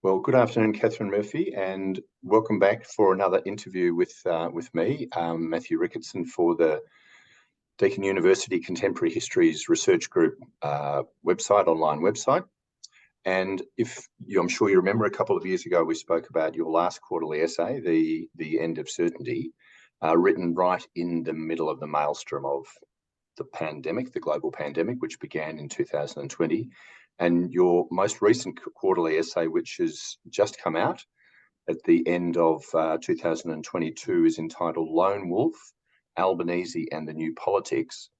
Well, good afternoon, Katharine Murphy, and welcome back for another interview with me, Matthew Ricketson, for the Deakin University Contemporary Histories Research Group online website. And I'm sure you remember, a couple of years ago we spoke about your last quarterly essay, The End of Certainty, written right in the middle of the maelstrom of the pandemic, the global pandemic, which began in 2020. And your most recent quarterly essay, which has just come out at the end of 2022, is entitled Lone Wolf, Albanese and the New Politics.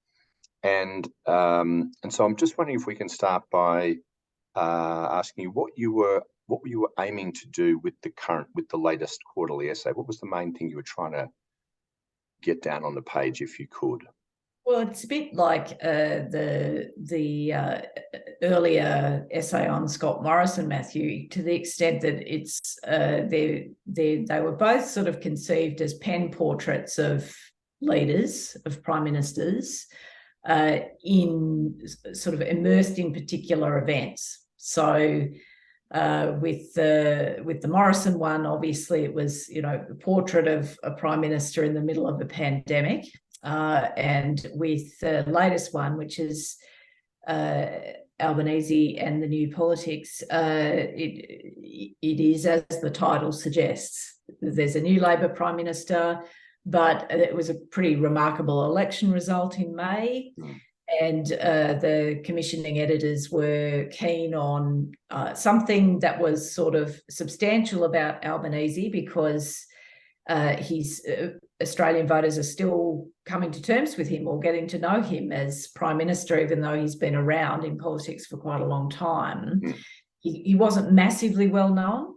And so I'm just wondering if we can start by asking you what you were aiming to do with the latest quarterly essay. What was the main thing you were trying to get down on the page, if you could? Well, it's a bit like the earlier essay on Scott Morrison, Matthew, to the extent that it's they were both sort of conceived as pen portraits of leaders, of prime ministers, in sort of immersed in particular events. So with the Morrison one, obviously it was, a portrait of a prime minister in the middle of a pandemic. And with the latest one, which is Albanese and the New Politics, it is, as the title suggests, there's a new Labor Prime Minister, but it was a pretty remarkable election result in May. And the commissioning editors were keen on something that was sort of substantial about Albanese, because his Australian voters are still coming to terms with him or getting to know him as Prime Minister, even though he's been around in politics for quite a long time. He wasn't massively well known.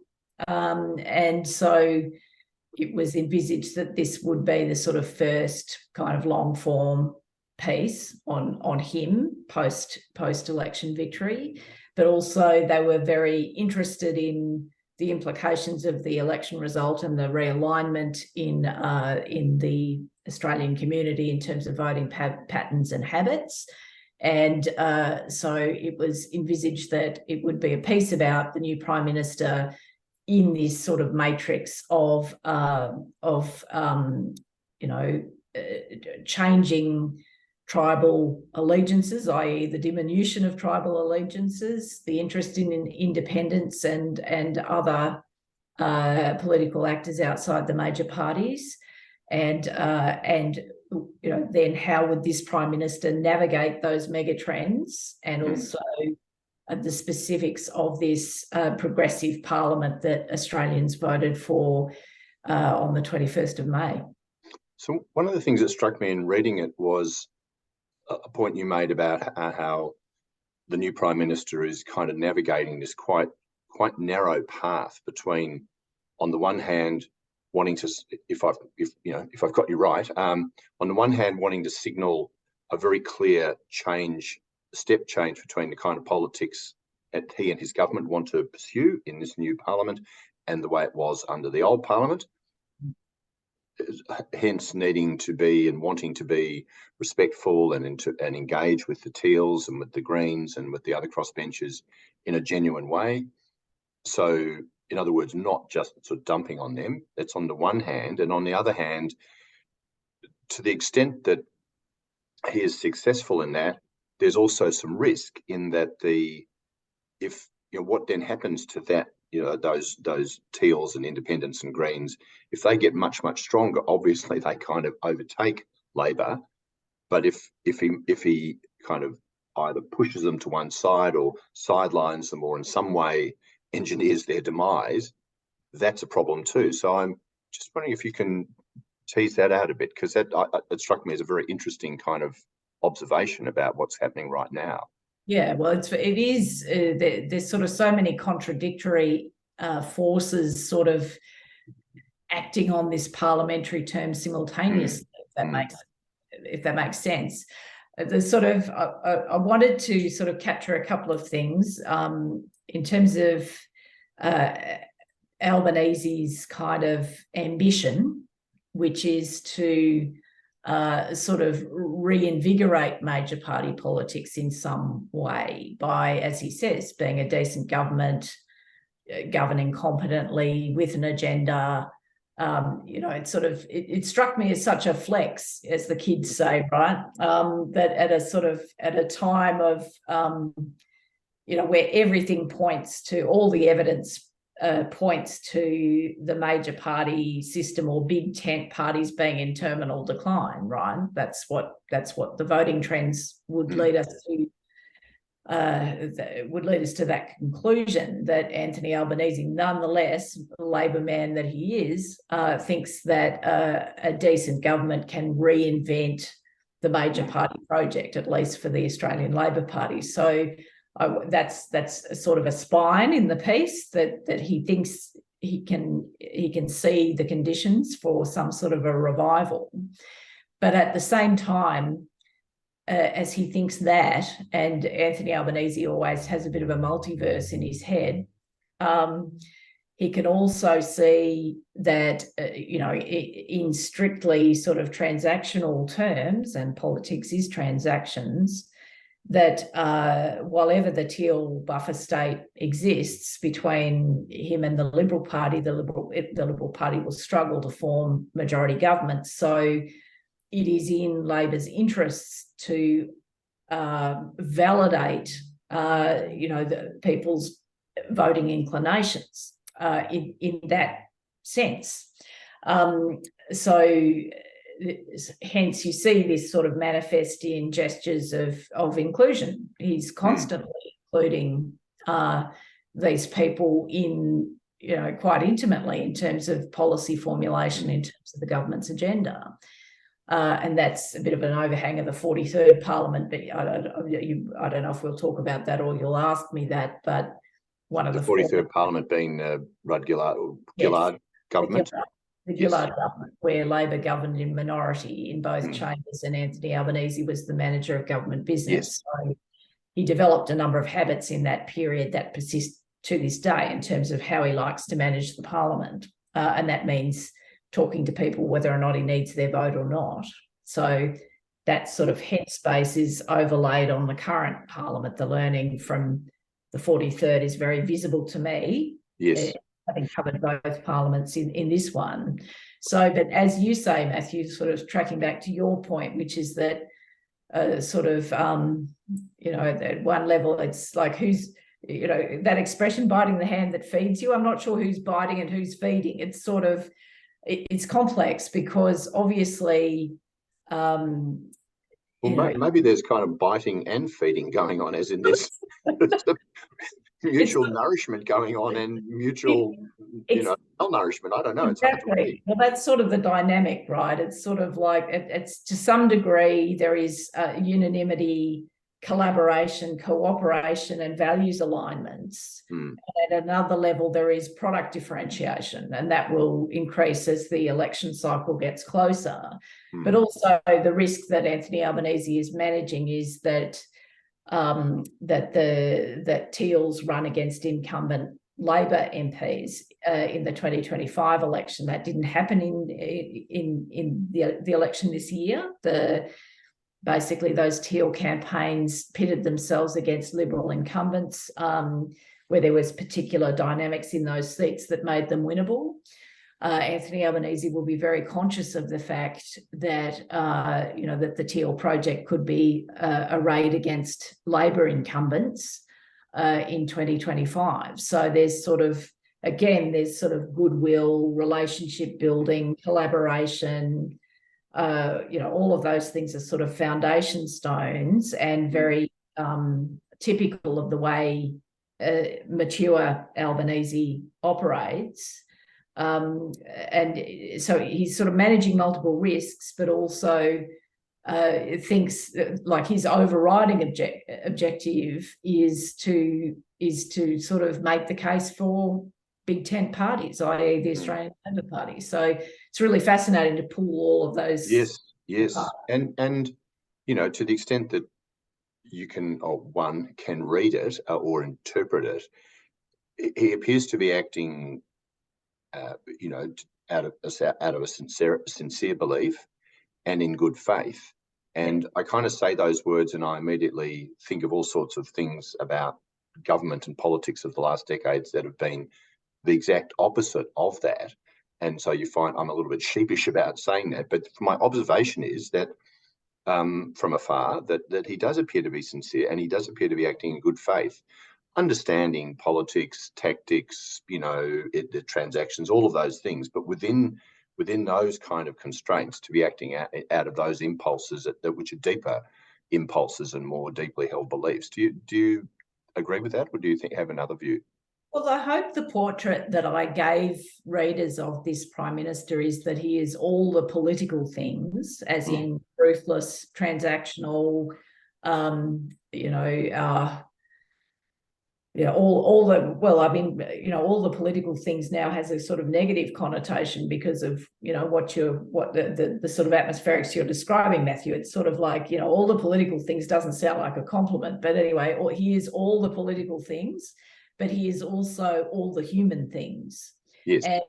And so it was envisaged that this would be the sort of first kind of long form piece on him post-election victory. But also they were very interested in the implications of the election result and the realignment in the Australian community in terms of voting patterns and habits. And so it was envisaged that it would be a piece about the new Prime Minister in this sort of matrix of changing tribal allegiances, i.e. the diminution of tribal allegiances, the interest in independence and other political actors outside the major parties, and then how would this Prime Minister navigate those mega trends, and also the specifics of this progressive parliament that Australians voted for on the 21st of May. So one of the things that struck me in reading it was a point you made about how the new Prime Minister is kind of navigating this quite narrow path between, on the one hand, wanting to, if I've got you right, on the one hand, wanting to signal a very clear step change between the kind of politics that he and his government want to pursue in this new Parliament and the way it was under the old Parliament. Hence needing to be and wanting to be respectful and engage with the Teals and with the Greens and with the other crossbenchers in a genuine way. So, in other words, not just sort of dumping on them. That's on the one hand. And on the other hand, to the extent that he is successful in that, there's also some risk in that what then happens to that, those Teals and Independents and Greens, if they get much, much stronger, obviously they kind of overtake Labor. But if he kind of either pushes them to one side or sidelines them or in some way engineers their demise, that's a problem too. So I'm just wondering if you can tease that out a bit, because it struck me as a very interesting kind of observation about what's happening right now. Yeah, well, it is. There's sort of so many contradictory forces sort of acting on this parliamentary term simultaneously. If that makes sense. I wanted to sort of capture a couple of things in terms of Albanese's kind of ambition, which is to sort of reinvigorate major party politics in some way by, as he says, being a decent government, governing competently with an agenda. It struck me as such a flex, as the kids say, right? That at a time of where everything points to, all the evidence points to the major party system or big tent parties being in terminal decline, right? That's what the voting trends would lead us to. Would lead us to that conclusion, that Anthony Albanese, nonetheless, the Labor man that he is, thinks that a decent government can reinvent the major party project, at least for the Australian Labor Party. So that's a sort of a spine in the piece, that he thinks he can see the conditions for some sort of a revival. But at the same time, as he thinks that, and Anthony Albanese always has a bit of a multiverse in his head, he can also see that, in strictly sort of transactional terms, and politics is transactions, that while ever the teal buffer state exists between him and the Liberal Party, the Liberal Party will struggle to form majority government. So it is in Labor's interests to validate, the people's voting inclinations in that sense. So hence you see this sort of manifest in gestures of inclusion. He's constantly including these people in, quite intimately in terms of policy formulation, in terms of the government's agenda. And that's a bit of an overhang of the 43rd Parliament, but I don't know if we'll talk about that or you'll ask me that, but one of the 43rd Parliament being Rudd Gillard government. The Gillard government, where Labor governed in minority in both chambers, and Anthony Albanese was the manager of government business. So he developed a number of habits in that period that persist to this day in terms of how he likes to manage the Parliament. And that means talking to people whether or not he needs their vote or not. So that sort of headspace is overlaid on the current Parliament. The learning from the 43rd is very visible to me. Yes. Having covered both parliaments in this one. So, but as you say, Matthew, sort of tracking back to your point, which is that at one level, it's like who's, that expression, biting the hand that feeds you. I'm not sure who's biting and who's feeding. It's sort of, it's complex because obviously, maybe there's kind of biting and feeding going on, as in this mutual nourishment going on and mutual, malnourishment. I don't know. Exactly. Well, that's sort of the dynamic, right? It's sort of like, it's to some degree, there is unanimity, collaboration, cooperation, and values alignments. And at another level, there is product differentiation, and that will increase as the election cycle gets closer. But also the risk that Anthony Albanese is managing is that that Teals run against incumbent Labor MPs in the 2025 election. That didn't happen in the election this year. Basically, those Teal campaigns pitted themselves against Liberal incumbents, where there was particular dynamics in those seats that made them winnable. Anthony Albanese will be very conscious of the fact that that the Teal project could be arrayed against Labor incumbents in 2025. So there's sort of goodwill, relationship building, collaboration. All of those things are sort of foundation stones and very typical of the way mature Albanese operates. And so he's sort of managing multiple risks, but also thinks like his overriding objective is to sort of make the case for big tent parties, i.e. the Australian Labor Party. So it's really fascinating to pull all of those. Yes. And to the extent that you can, or one can read it or interpret it, he appears to be acting out of a sincere belief and in good faith. And I kind of say those words and I immediately think of all sorts of things about government and politics of the last decades that have been the exact opposite of that. And so you find I'm a little bit sheepish about saying that, but my observation is that from afar, that he does appear to be sincere, and he does appear to be acting in good faith, understanding politics, tactics, the transactions, all of those things, but within those kind of constraints, to be acting out of those impulses which are deeper impulses and more deeply held beliefs. Do you agree with that, or do you have another view? Well, I hope the portrait that I gave readers of this Prime Minister is that he is all the political things, as in ruthless, transactional, all the political things now has a sort of negative connotation because of, what the sort of atmospherics you're describing, Matthew. It's sort of like, all the political things doesn't sound like a compliment, but anyway, he is all the political things, but he is also all the human things. Yes. And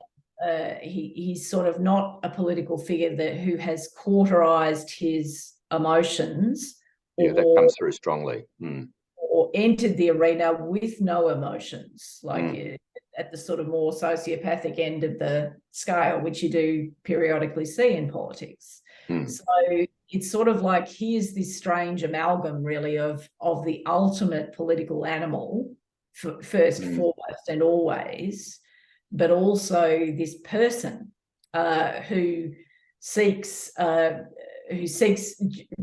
he's sort of not a political figure who has cauterized his emotions. Yeah, that comes through strongly. Or entered the arena with no emotions, like at the sort of more sociopathic end of the scale, which you do periodically see in politics. So it's sort of like he is this strange amalgam, really, of the ultimate political animal, first, foremost, and always, but also this person who seeks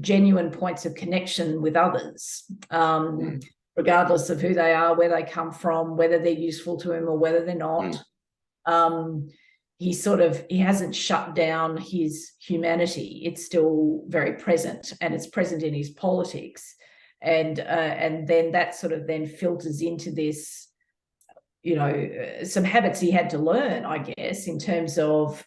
genuine points of connection with others, regardless of who they are, where they come from, whether they're useful to him or whether they're not. He hasn't shut down his humanity. It's still very present, and it's present in his politics. And then that sort of then filters into this, some habits he had to learn, I guess, in terms of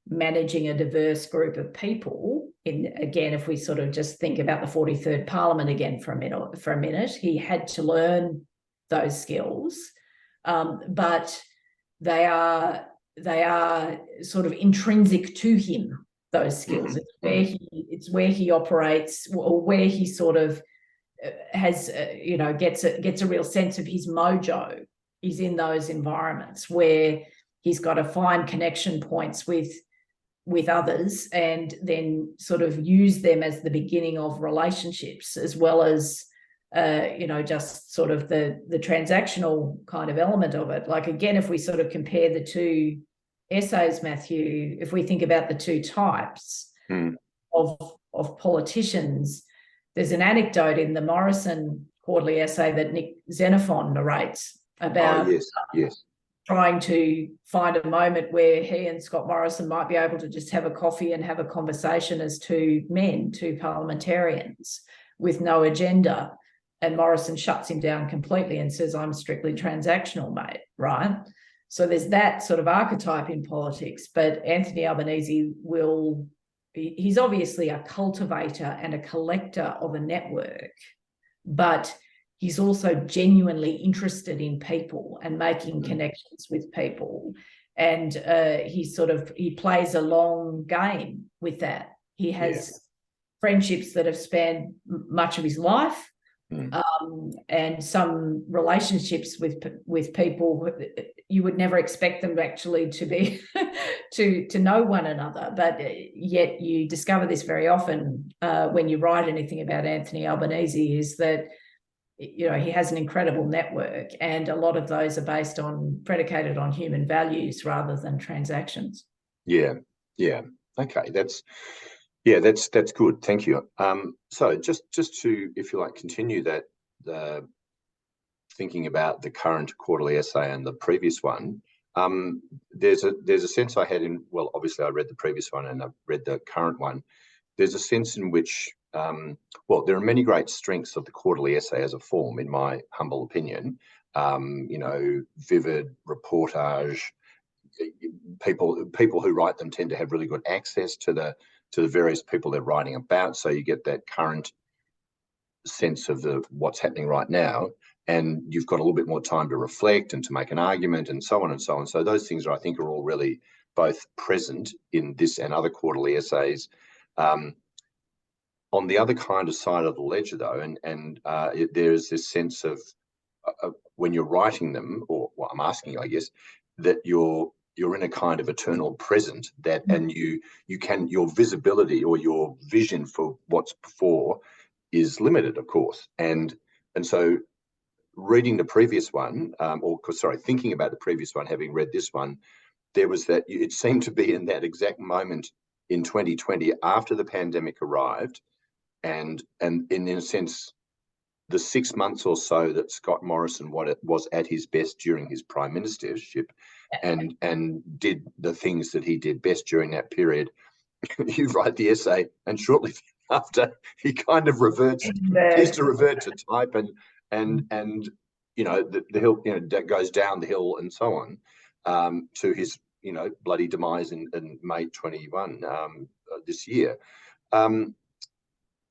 managing a diverse group of people. Again, if we sort of just think about the 43rd Parliament again for a minute, he had to learn those skills, but they are sort of intrinsic to him. Those skills, it's where he operates, or where he sort of has, gets a real sense of his mojo. He's in those environments where he's got to find connection points with others, and then sort of use them as the beginning of relationships, as well as just sort of the transactional kind of element of it. Like, again, if we sort of compare the two essays, Matthew, if we think about the two types of politicians, there's an anecdote in the Morrison quarterly essay that Nick Xenophon narrates about trying to find a moment where he and Scott Morrison might be able to just have a coffee and have a conversation as two parliamentarians with no agenda. And Morrison shuts him down completely and says, "I'm strictly transactional, mate," right? So there's that sort of archetype in politics. But Anthony Albanese he's obviously a cultivator and a collector of a network, but he's also genuinely interested in people and making connections with people. And he plays a long game with that. He has friendships that have spanned much of his life, and some relationships with people you would never expect them actually to be to know one another, but yet you discover this very often when you write anything about Anthony Albanese, is that he has an incredible network, and a lot of those are predicated on human values rather than transactions. Okay, that's good, thank you. So just to, if you like, continue that, thinking about the current quarterly essay and the previous one, there's a sense I had obviously I read the previous one and I've read the current one. There's a sense in which there are many great strengths of the quarterly essay as a form, in my humble opinion. Vivid reportage. People who write them tend to have really good access to the various people they're writing about, so you get that current sense of what's happening right now, and you've got a little bit more time to reflect and to make an argument, and so on and so on. So those things I think are all really both present in this and other quarterly essays. On the other kind of side of the ledger, though, and there's this sense of when you're writing them, or what I'm asking you, I guess, that you're in a kind of eternal present, that and your visibility or your vision for what's before is limited, of course. And so reading the previous one, thinking about the previous one, having read this one, there was that it seemed to be in that exact moment in 2020 after the pandemic arrived, and in a sense, the 6 months or so that Scott Morrison was at his best during his prime ministership, and did the things that he did best during that period. You write the essay, and shortly after, he kind of appears to revert to type, and the hill, goes down the hill and so on, to his bloody demise in May 21 this year.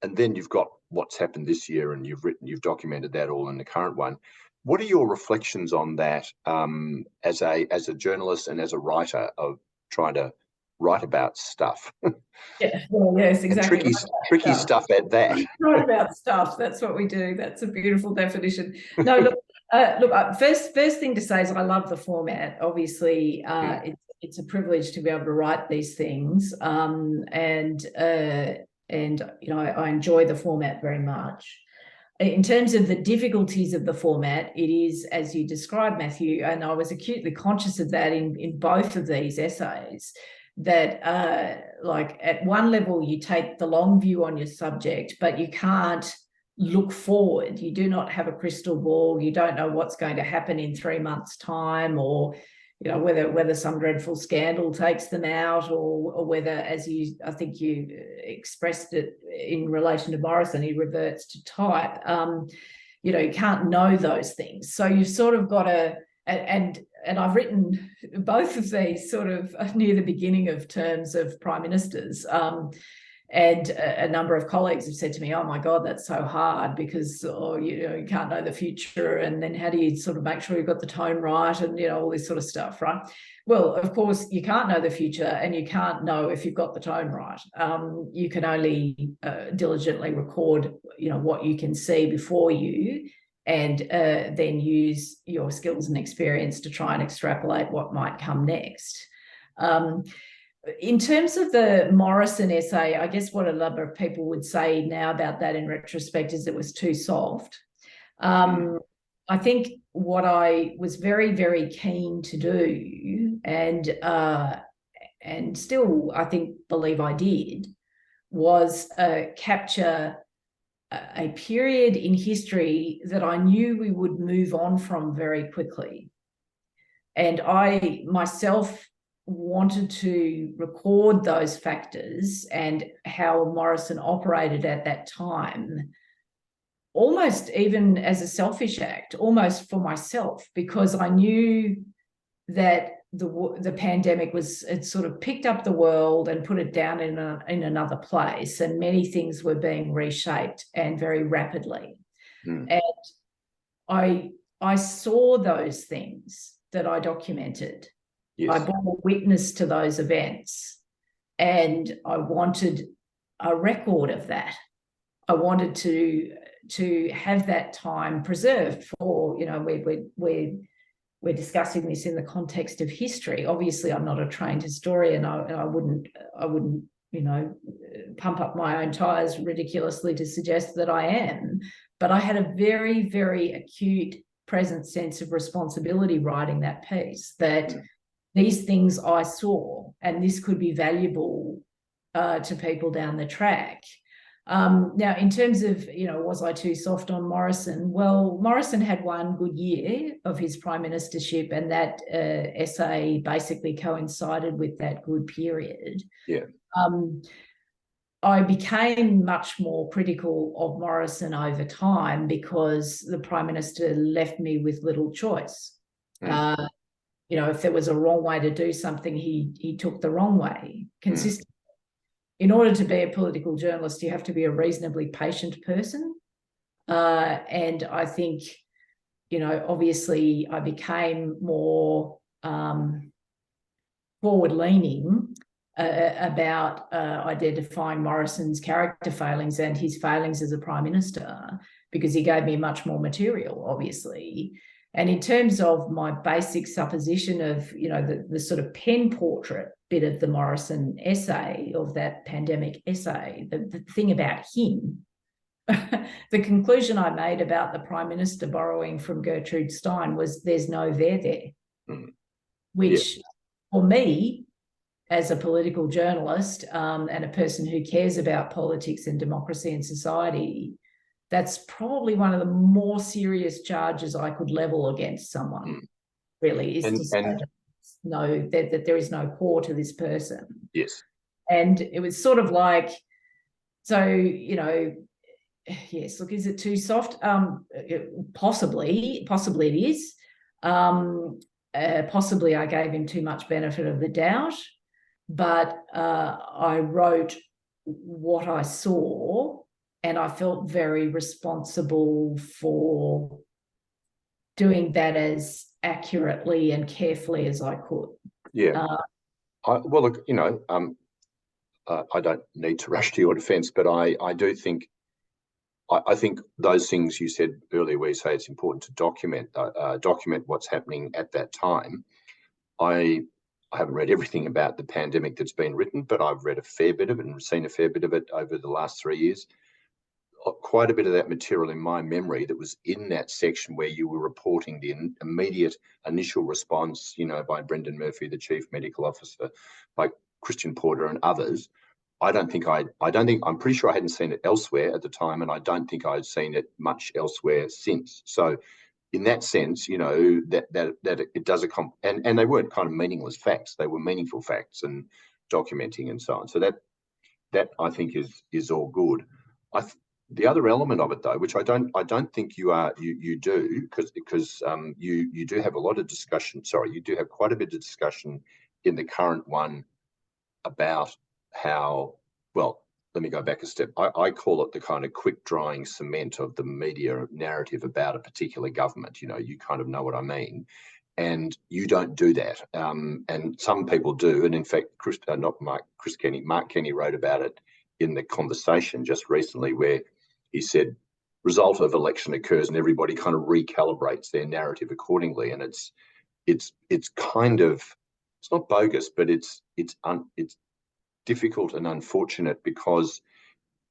And then you've got what's happened this year, and you've documented that all in the current one. What are your reflections on that, as a journalist and as a writer, of trying to write about stuff? Yeah, well, yes, exactly. And tricky stuff at that. Write about stuff. That's what we do. That's a beautiful definition. No, look. First thing to say is I love the format. Obviously, it's a privilege to be able to write these things, and I enjoy the format very much. In terms of the difficulties of the format, it is, as you described, Matthew, and I was acutely conscious of that in both of these essays, that like at one level you take the long view on your subject, but you can't look forward. You do not have a crystal ball. You don't know what's going to happen in 3 months' time, or whether some dreadful scandal takes them out, or whether, as I think you expressed it in relation to Morrison, he reverts to type. You can't know those things. So you've sort of got to, and I've written both of these sort of near the beginning of terms of prime ministers. And a number of colleagues have said to me, "Oh my God, that's so hard, because you can't know the future, and then how do you sort of make sure you've got the tone right, and all this sort of stuff, right?" Well, of course, you can't know the future, and you can't know if you've got the tone right. You can only diligently record, what you can see before you, and then use your skills and experience to try and extrapolate what might come next. In terms of the Morrison essay, I guess what a number of people would say now about that in retrospect is it was too soft. I think what I was very, very keen to do, and still I think believe I did, was capture a period in history that I knew we would move on from very quickly. And I myself wanted to record those factors and how Morrison operated at that time, almost even as a selfish act, almost for myself, because I knew that the pandemic had sort of picked up the world and put it down in another place, and many things were being reshaped, and very rapidly. And I saw those things that I documented. Yes. I bore witness to those events, and I wanted a record of that. I wanted to have that time preserved for, we're discussing this in the context of history. Obviously, I'm not a trained historian, and I wouldn't pump up my own tires ridiculously to suggest that I am. But I had a very, very acute present sense of responsibility writing that piece, that these things I saw, and this could be valuable to people down the track. Now, in terms of, was I too soft on Morrison? Well, Morrison had one good year of his prime ministership, and that essay basically coincided with that good period. Yeah. I became much more critical of Morrison over time because the prime minister left me with little choice. If there was a wrong way to do something, he took the wrong way consistently. In order to be a political journalist, you have to be a reasonably patient person. And I think, obviously I became more forward-leaning about identifying Morrison's character failings and his failings as a prime minister, because he gave me much more material, obviously. And in terms of my basic supposition of, the sort of pen portrait bit of the Morrison essay, of that pandemic essay, the thing about him, the conclusion I made about the Prime Minister borrowing from Gertrude Stein was there's no there, which for me, as a political journalist and a person who cares about politics and democracy and society, that's probably one of the more serious charges I could level against someone, really, is to say that there is no core to this person. Yes. And it was sort of like, so, yes, look, is it too soft? Possibly it is. Possibly I gave him too much benefit of the doubt, but I wrote what I saw, and I felt very responsible for doing that as accurately and carefully as I could. Yeah. Well, look, I don't need to rush to your defence, but I do think, I think those things you said earlier, where you say it's important to document what's happening at that time. I haven't read everything about the pandemic that's been written, but I've read a fair bit of it and seen a fair bit of it over the last 3 years. Quite a bit of that material in my memory that was in that section where you were reporting the immediate initial response, by Brendan Murphy, the Chief Medical Officer, by Christian Porter and others. I'm pretty sure I hadn't seen it elsewhere at the time, and I don't think I'd seen it much elsewhere since. So in that sense, that it does and they weren't kind of meaningless facts. They were meaningful facts and documenting and so on. So that I think is all good. The other element of it, though, which I don't think you do, because you do have a lot of discussion. Sorry, you do have quite a bit of discussion in the current one about how, well, let me go back a step. I call it the kind of quick drying cement of the media narrative about a particular government. You kind of know what I mean. And you don't do that. And some people do. And in fact, Mark Kenny wrote about it in The Conversation just recently, where he said, result of election occurs and everybody kind of recalibrates their narrative accordingly. And it's kind of, it's not bogus, but it's difficult and unfortunate, because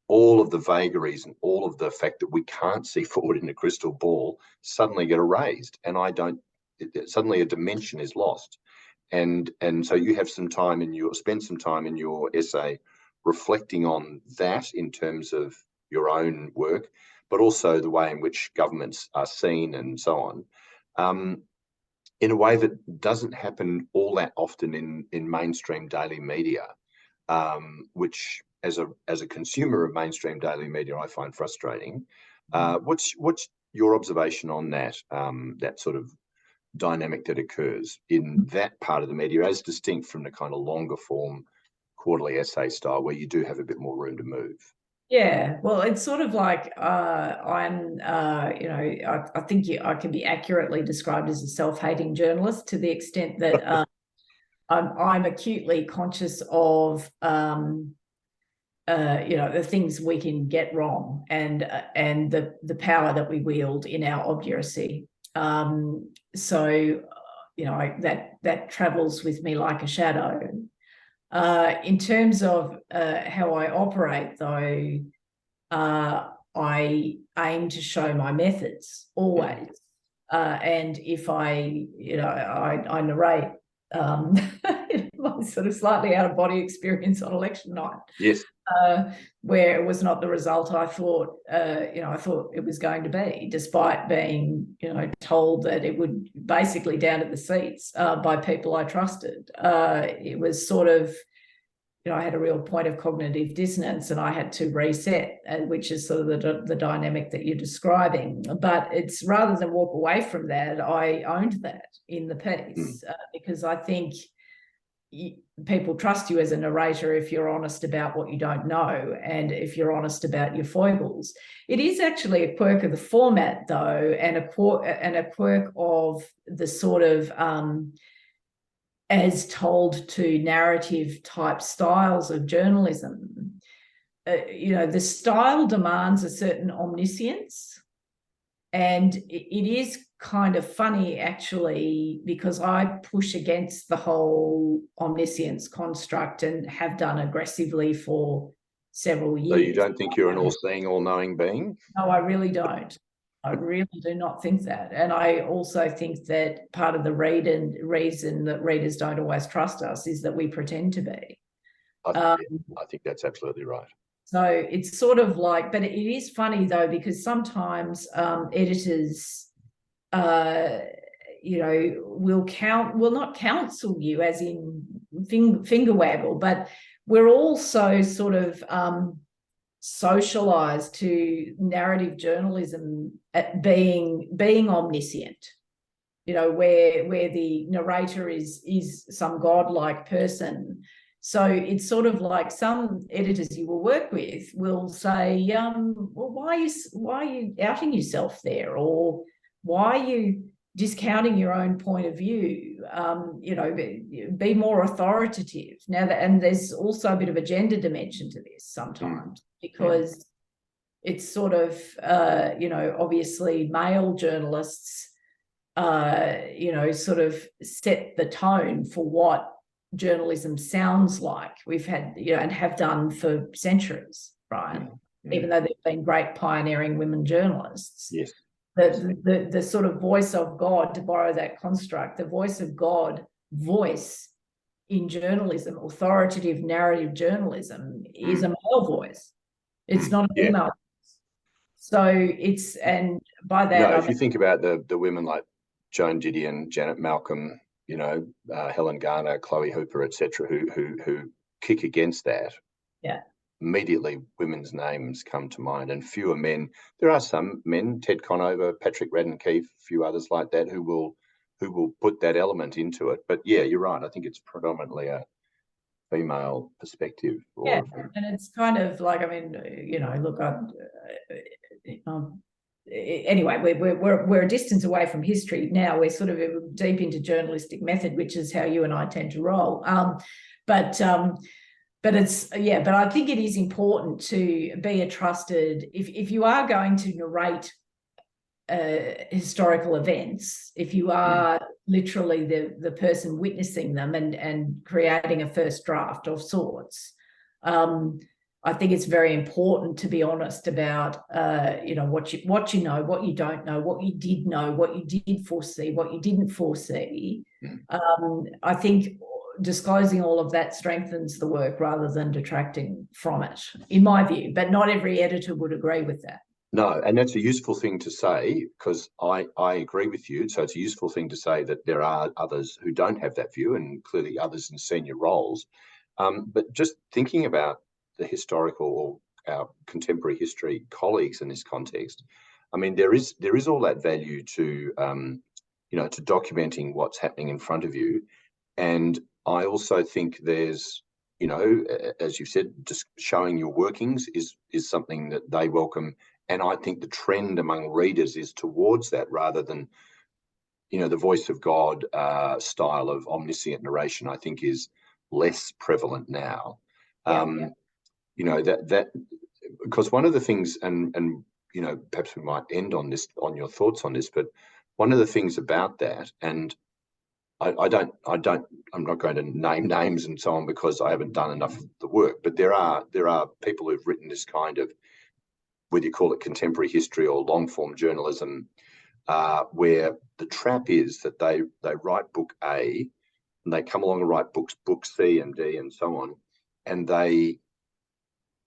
all of the vagaries and all of the fact that we can't see forward in a crystal ball suddenly get erased, and suddenly a dimension is lost. And so you have spend some time in your essay reflecting on that in terms of your own work, but also the way in which governments are seen and so on, in a way that doesn't happen all that often in mainstream daily media, which as a consumer of mainstream daily media, I find frustrating. What's your observation on that sort of dynamic that occurs in that part of the media, as distinct from the kind of longer form quarterly essay style, where you do have a bit more room to move? Yeah, well, it's sort of like I think I can be accurately described as a self-hating journalist, to the extent that I'm acutely conscious of the things we can get wrong, and the power that we wield in our obduracy. So that travels with me like a shadow. In terms of how I operate, though, I aim to show my methods always. And if I narrate my sort of slightly out of body experience on election night. Yes. Where it was not the result I thought it was going to be, despite being, told that it would basically down to the seats by people I trusted. It was sort of, I had a real point of cognitive dissonance, and I had to reset, which is sort of the dynamic that you're describing. But it's, rather than walk away from that, I owned that in the piece, because I think people trust you as a narrator if you're honest about what you don't know, and if you're honest about your foibles. It is actually a quirk of the format, though, and a quirk of the sort of as told to narrative type styles of journalism. The style demands a certain omniscience, and it is kind of funny, actually, because I push against the whole omniscience construct and have done aggressively for several years. So you don't think you're an all-seeing, all-knowing being? No, I really don't. I really do not think that. And I also think that part of the reason that readers don't always trust us is that we pretend to be. I think that's absolutely right. So it's sort of like, but it is funny though, because sometimes editors, will not counsel you as in finger waggle, but we're also sort of socialized to narrative journalism at being omniscient, where the narrator is some godlike person. So it's sort of like some editors you will work with will say, well, why are you outing yourself there? Or why are you discounting your own point of view? Be more authoritative. And there's also a bit of a gender dimension to this sometimes, because it's sort of, obviously male journalists, sort of set the tone for what journalism sounds like. We've had, and have done for centuries, right? Even though there've been great pioneering women journalists. Yes. The sort of voice of God, to borrow that construct, the voice of God voice in journalism, authoritative narrative journalism, is a male voice. It's not a female voice. So it's, and by that, no, if you think about the women like Joan Didion, Janet Malcolm, Helen Garner, Chloe Hooper, etc., who kick against that. Yeah. Immediately women's names come to mind, and fewer men. There are some men, Ted Conover, Patrick Radden Keefe, a few others like that, who will put that element into it. But yeah, you're right. I think it's predominantly a female perspective. And it's kind of like, I mean, look, anyway, we're a distance away from history now. We're sort of deep into journalistic method, which is how you and I tend to roll. But I think it is important to be a trusted, if you are going to narrate historical events, if you are literally the person witnessing them and creating a first draft of sorts, I think it's very important to be honest about what you know, what you don't know, what you did know, what you did foresee, what you didn't foresee. I think disclosing all of that strengthens the work rather than detracting from it, in my view. But not every editor would agree with that. No, and that's a useful thing to say, because I agree with you. So it's a useful thing to say that there are others who don't have that view, and clearly others in senior roles. But just thinking about the historical or our contemporary history colleagues in this context, I mean, there is all that value to to documenting what's happening in front of you. And I also think there's, as you said, just showing your workings is something that they welcome. And I think the trend among readers is towards that, rather than, the voice of God style of omniscient narration, I think is less prevalent now. That because one of the things, and perhaps we might end on this, on your thoughts on this, but one of the things about that, and I'm not going to name names and so on because I haven't done enough of the work, but there are people who've written this kind of, whether you call it contemporary history or long form journalism, where the trap is that they write book A and they come along and write book C and D and so on, and they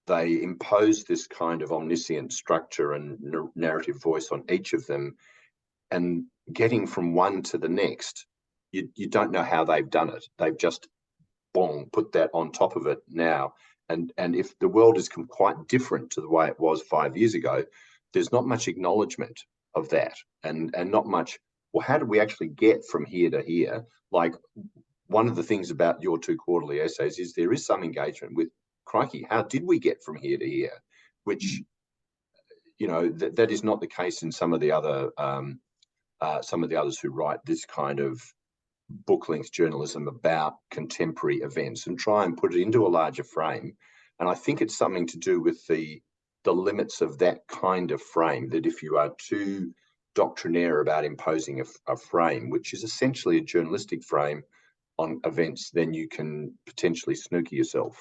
impose this kind of omniscient structure and narrative voice on each of them, and getting from one to the next, you don't know how they've done it. They've just put that on top of it now. And if the world is quite different to the way it was 5 years ago, there's not much acknowledgement of that, and not much, well, how did we actually get from here to here? Like, one of the things about your 2 quarterly essays is there is some engagement with, crikey, how did we get from here to here? Which, that is not the case in some of the other others who write this kind of book-length journalism about contemporary events and try and put it into a larger frame. And I think it's something to do with the limits of that kind of frame, that if you are too doctrinaire about imposing a frame, which is essentially a journalistic frame on events, then you can potentially snooker yourself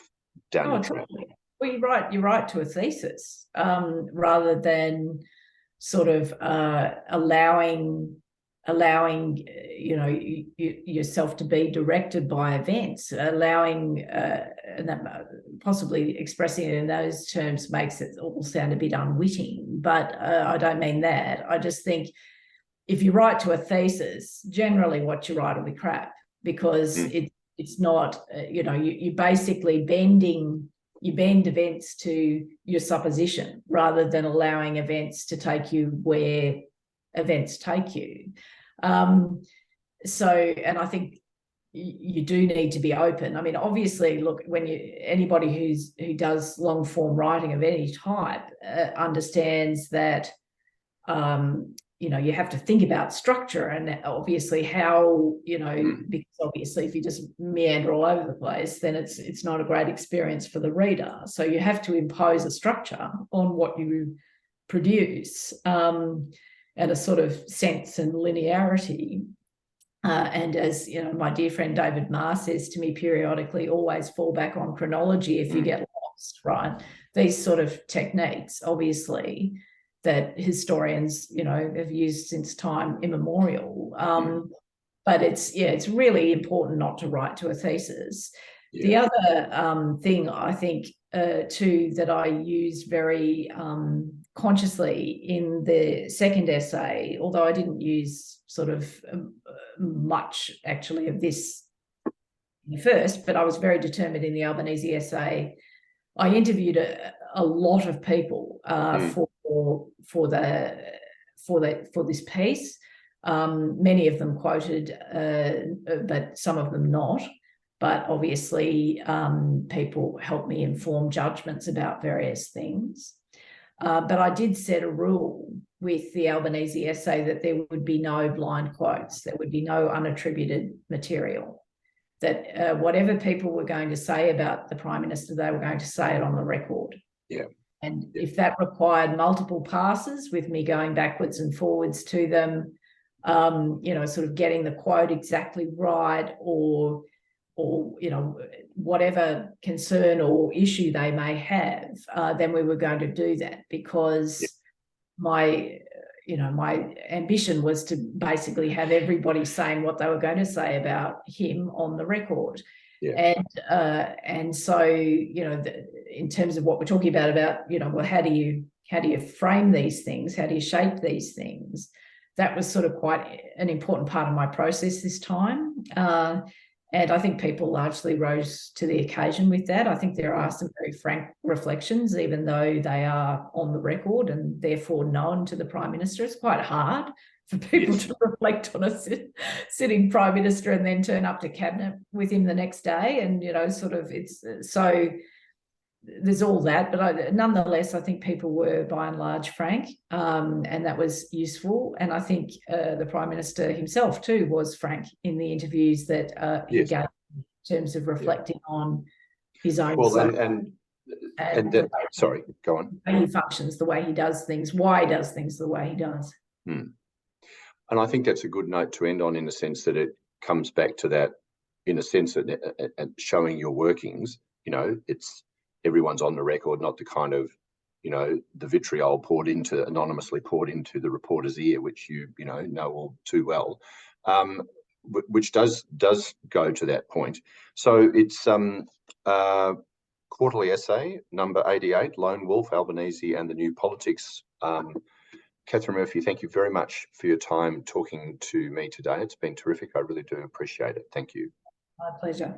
down the track. Totally. Well, you're right to a thesis, rather than sort of allowing yourself to be directed by events, allowing and that possibly expressing it in those terms makes it all sound a bit unwitting, but I don't mean that. I just think if you write to a thesis, generally what you write will be crap, because it's not, you basically bend events to your supposition rather than allowing events to take you where events take you. And I think you do need to be open. I mean, obviously, look, anybody who does long form writing of any type understands that you have to think about structure, and obviously how, because obviously if you just meander all over the place, then it's not a great experience for the reader. So you have to impose a structure on what you produce, and a sort of sense and linearity. And as my dear friend David Marr says to me periodically, always fall back on chronology if you get lost, right? These sort of techniques, obviously, that historians, have used since time immemorial. But it's really important not to write to a thesis. The other thing I think too that I used very consciously in the second essay, although I didn't use sort of much actually of this in the first, but I was very determined in the Albanese essay. I interviewed a lot of people for this piece. Many of them quoted, but some of them not. But obviously, people helped me inform judgments about various things. But I did set a rule with the Albanese essay that there would be no blind quotes, there would be no unattributed material, that whatever people were going to say about the Prime Minister, they were going to say it on the record. And if that required multiple passes with me going backwards and forwards to them, sort of getting the quote exactly right, or whatever concern or issue they may have, then we were going to do that, because my ambition was to basically have everybody saying what they were going to say about him on the record. And so, in terms of what we're talking about, well, how do you frame these things? How do you shape these things? That was sort of quite an important part of my process this time. And I think people largely rose to the occasion with that. I think there are some very frank reflections, even though they are on the record and therefore known to the Prime Minister. It's quite hard for people to reflect on a sitting Prime Minister and then turn up to Cabinet with him the next day. And, it's so there's all that. But nonetheless, I think people were by and large frank, and that was useful. And I think the Prime Minister himself too was frank in the interviews that he gave in terms of reflecting on his own. Sorry, go on. How he functions, the way he does things, why he does things the way he does. And I think that's a good note to end on, in the sense that it comes back to that, in a sense that showing your workings, it's everyone's on the record, not the kind of, the vitriol anonymously poured into the reporter's ear, which you know all too well, which does go to that point. So it's quarterly essay number 88, Lone Wolf, Albanese and the New Politics. Katharine Murphy, thank you very much for your time talking to me today. It's been terrific. I really do appreciate it. Thank you. My pleasure.